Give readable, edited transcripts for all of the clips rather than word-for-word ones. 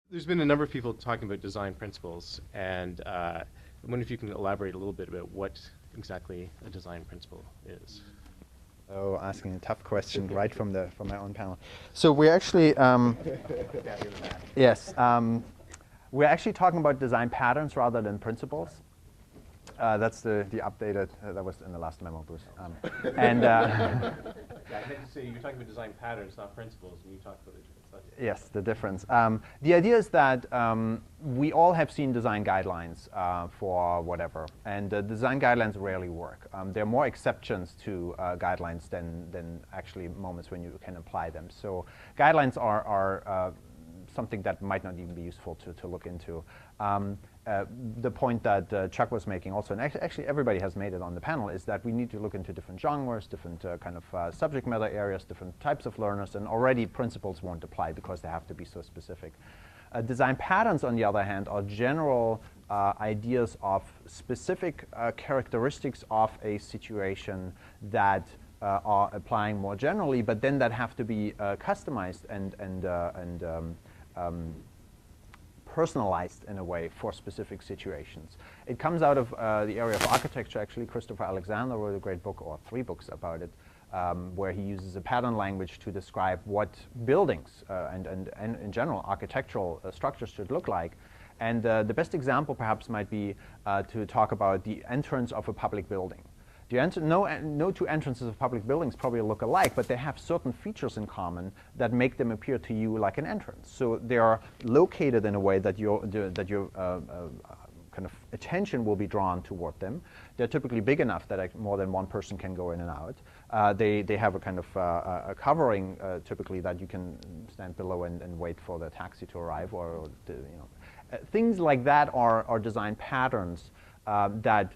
There's been a number of people talking about design principles, and I wonder if you can elaborate a little bit about what exactly a design principle is. Oh, asking a tough question right from my own panel. So we're actually yes, we're actually talking about design patterns rather than principles. That's the updated that was in the last memo, Bruce. And Yeah, I meant to say you're talking about design patterns, not principles, and you talked about the difference. yes, the difference. The idea is that we all have seen design guidelines for whatever, and design guidelines rarely work. There are more exceptions to guidelines than actually moments when you can apply them. So guidelines are something that might not even be useful to look into. The point that Chuck was making also, and actually everybody has made it on the panel, is that we need to look into different genres, different kind of subject matter areas, different types of learners, and already principles won't apply because they have to be so specific. Design patterns, on the other hand, are general ideas of specific characteristics of a situation that are applying more generally, but then that have to be customized and personalized in a way for specific situations. It comes out of the area of architecture. Actually, Christopher Alexander wrote a great book, or 3 books about it, where he uses a pattern language to describe what buildings and in general architectural structures should look like. And the best example perhaps might be to talk about the entrance of a public building. No two entrances of public buildings probably look alike, but they have certain features in common that make them appear to you like an entrance. So they are located in a way that your kind of attention will be drawn toward them. They're typically big enough that more than one person can go in and out. They have a kind of a covering typically that you can stand below and wait for the taxi to arrive, or things like that are design patterns that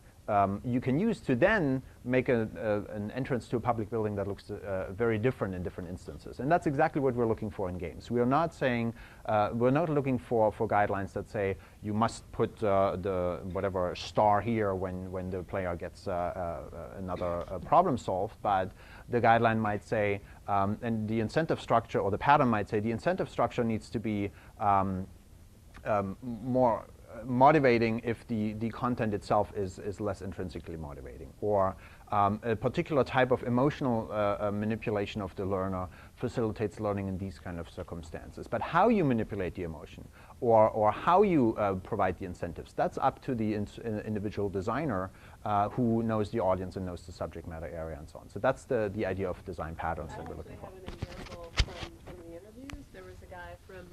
you can use to then make an entrance to a public building that looks very different in different instances. And that's exactly what we're looking for in games. We are not saying, we're not looking for guidelines that say you must put the whatever star here when the player gets another problem solved, but the guideline might say, and the incentive structure, or the pattern might say, the incentive structure needs to be more motivating if the content itself is less intrinsically motivating, or a particular type of emotional manipulation of the learner facilitates learning in these kind of circumstances. But how you manipulate the emotion, or how you provide the incentives, that's up to the individual designer who knows the audience and knows the subject matter area and so on. So that's the idea of design patterns that we're looking for. I have an example from the interviews. There was a guy from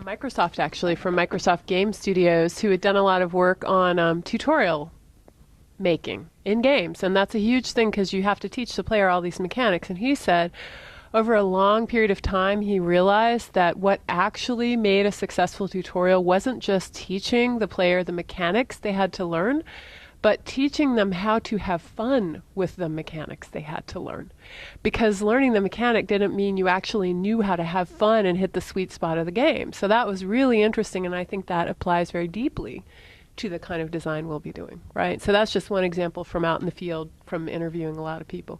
Microsoft, actually, from Microsoft Game Studios, who had done a lot of work on tutorial making in games. And that's a huge thing because you have to teach the player all these mechanics. And he said over a long period of time, he realized that what actually made a successful tutorial wasn't just teaching the player the mechanics they had to learn, but teaching them how to have fun with the mechanics they had to learn. Because learning the mechanic didn't mean you actually knew how to have fun and hit the sweet spot of the game. So that was really interesting, and I think that applies very deeply to the kind of design we'll be doing, right? So that's just one example from out in the field from interviewing a lot of people.